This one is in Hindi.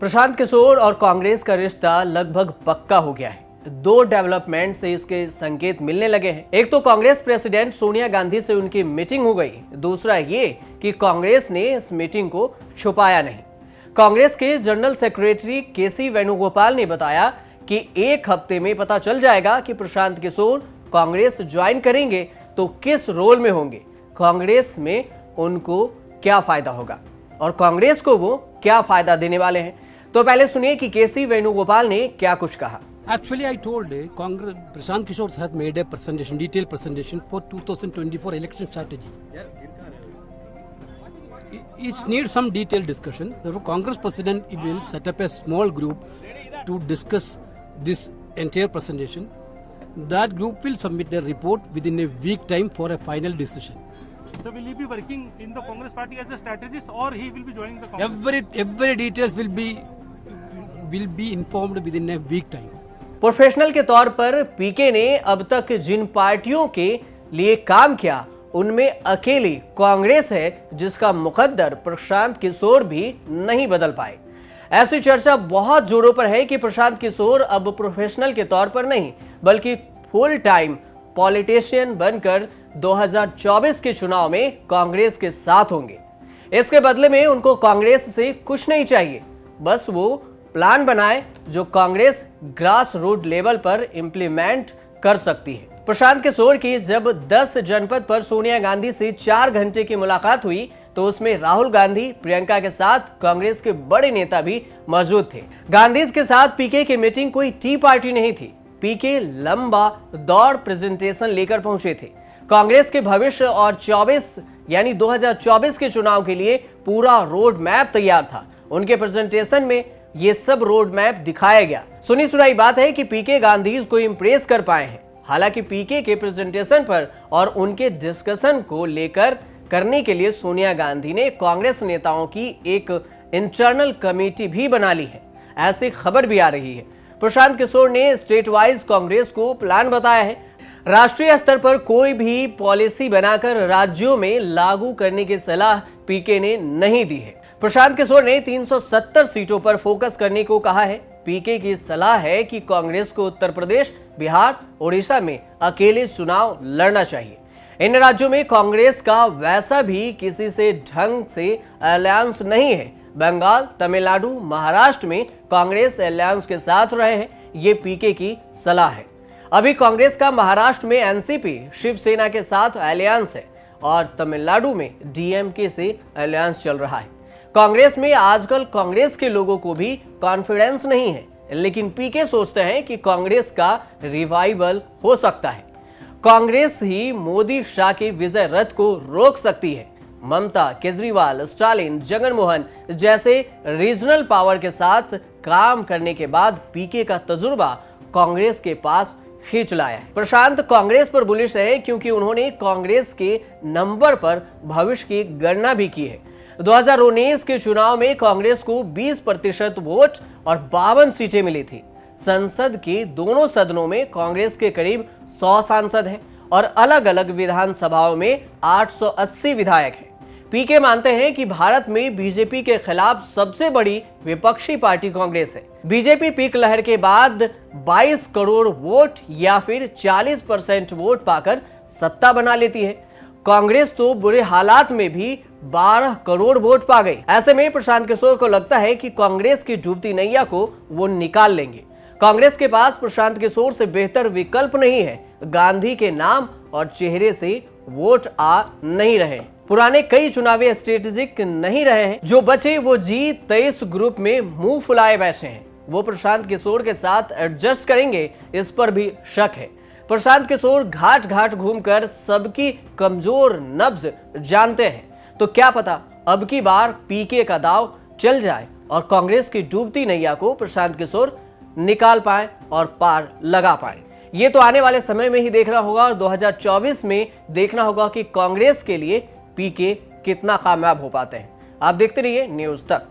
प्रशांत किशोर और कांग्रेस का रिश्ता लगभग पक्का हो गया है। दो डेवलपमेंट से इसके संकेत मिलने लगे हैं। एक तो कांग्रेस प्रेसिडेंट सोनिया गांधी से उनकी मीटिंग हो गई, दूसरा ये कि कांग्रेस ने इस मीटिंग को छुपाया नहीं। कांग्रेस के जनरल सेक्रेटरी केसी वेणुगोपाल ने बताया कि एक हफ्ते में पता चल जाएगा कि प्रशांत किशोर कांग्रेस ज्वाइन करेंगे तो किस रोल में होंगे, कांग्रेस में उनको क्या फायदा होगा और कांग्रेस को वो क्या फायदा देने वाले हैं। तो पहले सुनिए कि केसी वेणुगोपाल ने क्या कुछ कहा। Actually, I told Congress Prashant Kishore has made a presentation, detailed presentation for 2024 election strategy. It needs some detailed discussion. Therefore, Congress President will set up a small group to discuss this entire presentation. That group will submit their report within a week time for a final decision. So will he be working in the Congress party as a strategist or he will be joining the Congress? Every details will be informed within a week time. Professional के तौर पर पीके ने अब तक जिन पार्टियों के लिए काम किया उनमें अकेली कांग्रेस है जिसका मुकद्दर प्रशांत किशोर भी नहीं बदल पाए। ऐसी चर्चा बहुत जोरों पर है कि प्रशांत किशोर अब प्रोफेशनल के तौर पर नहीं बल्कि फुल टाइम पॉलिटिशियन बनकर 2024 के चुनाव में कांग्रेस के साथ होंगे। इसके बदले में उनको कांग्रेस से कुछ नहीं चाहिए, बस वो प्लान बनाए जो कांग्रेस ग्रास रूट लेवल पर इंप्लीमेंट कर सकती है। प्रशांत किशोर की जब 10 जनपद पर सोनिया गांधी से 4 घंटे की मुलाकात हुई तो उसमें राहुल गांधी, प्रियंका के साथ कांग्रेस के बड़े नेता भी मौजूद थे। गांधी के साथ पीके की मीटिंग कोई टी पार्टी नहीं थी। पीके लंबा दौड़ प्रेजेंटेशन लेकर पहुंचे थे। कांग्रेस के भविष्य और 2024 के चुनाव के लिए पूरा रोड मैप तैयार था। उनके प्रेजेंटेशन में ये सब रोड मैप दिखाया गया। सुनी सुनाई बात है कि पीके गांधी को इंप्रेस कर पाए हैं। हालांकि पीके के प्रेजेंटेशन पर और उनके डिस्कशन को लेकर करने के लिए सोनिया गांधी ने कांग्रेस नेताओं की एक इंटरनल कमेटी भी बना ली है, ऐसी खबर भी आ रही है। प्रशांत किशोर ने स्टेट वाइज कांग्रेस को प्लान बताया है। राष्ट्रीय स्तर पर कोई भी पॉलिसी बनाकर राज्यों में लागू करने की सलाह पीके ने नहीं दी है। प्रशांत किशोर ने 370 सीटों पर फोकस करने को कहा है। पीके की सलाह है कि कांग्रेस को उत्तर प्रदेश, बिहार, उड़ीसा में अकेले चुनाव लड़ना चाहिए। इन राज्यों में कांग्रेस का वैसा भी किसी से ढंग से अलायंस नहीं है। बंगाल, तमिलनाडु, महाराष्ट्र में कांग्रेस अलायंस के साथ रहे हैं, ये पीके की सलाह है। अभी कांग्रेस का महाराष्ट्र में एनसीपी, शिवसेना के साथ अलायंस है और तमिलनाडु में डीएमके से अलायंस चल रहा है। कांग्रेस में आजकल कांग्रेस के लोगों को भी कॉन्फिडेंस नहीं है, लेकिन पीके सोचते हैं कि कांग्रेस का रिवाइवल हो सकता है। कांग्रेस ही मोदी शाह के विजय रथ को रोक सकती है। ममता, केजरीवाल, स्टालिन, जगनमोहन जैसे रीजनल पावर के साथ काम करने के बाद पीके का तजुर्बा कांग्रेस के पास खींच लाया है। प्रशांत कांग्रेस पर बुलिश है क्योंकि उन्होंने कांग्रेस के नंबर पर भविष्य की गणना भी की है। 2019 के चुनाव में कांग्रेस को 20% वोट और 52 सीटें मिली थी। संसद के दोनों सदनों में कांग्रेस के करीब 100 सांसद हैं और अलग अलग विधानसभाओं में 880 विधायक हैं। पीके मानते हैं कि भारत में बीजेपी के खिलाफ सबसे बड़ी विपक्षी पार्टी कांग्रेस है। बीजेपी पीक लहर के बाद 22 करोड़ वोट या फिर 40% वोट पाकर सत्ता बना लेती है। कांग्रेस तो बुरे हालात में भी 12 करोड़ वोट पा गई। ऐसे में प्रशांत किशोर को लगता है कि कांग्रेस की डूबती नैया को वो निकाल लेंगे। कांग्रेस के पास प्रशांत किशोर से बेहतर विकल्प नहीं है। गांधी के नाम और चेहरे से वोट आ नहीं रहे, पुराने कई चुनावी स्ट्रेटेजिक नहीं रहे हैं। जो बचे वो G23 ग्रुप में मुंह फुलाए बैठे हैं। वो प्रशांत किशोर के साथ एडजस्ट करेंगे, इस पर भी शक है। प्रशांत किशोर घाट घाट घूमकर सबकी कमजोर नब्ज जानते हैं, तो क्या पता अब की बार पीके का दाव चल जाए और कांग्रेस की डूबती नैया को प्रशांत किशोर निकाल पाए और पार लगा पाए। ये तो आने वाले समय में ही देखना होगा और 2024 में देखना होगा कि कांग्रेस के लिए पीके कितना कामयाब हो पाते हैं। आप देखते रहिए न्यूज़ तक।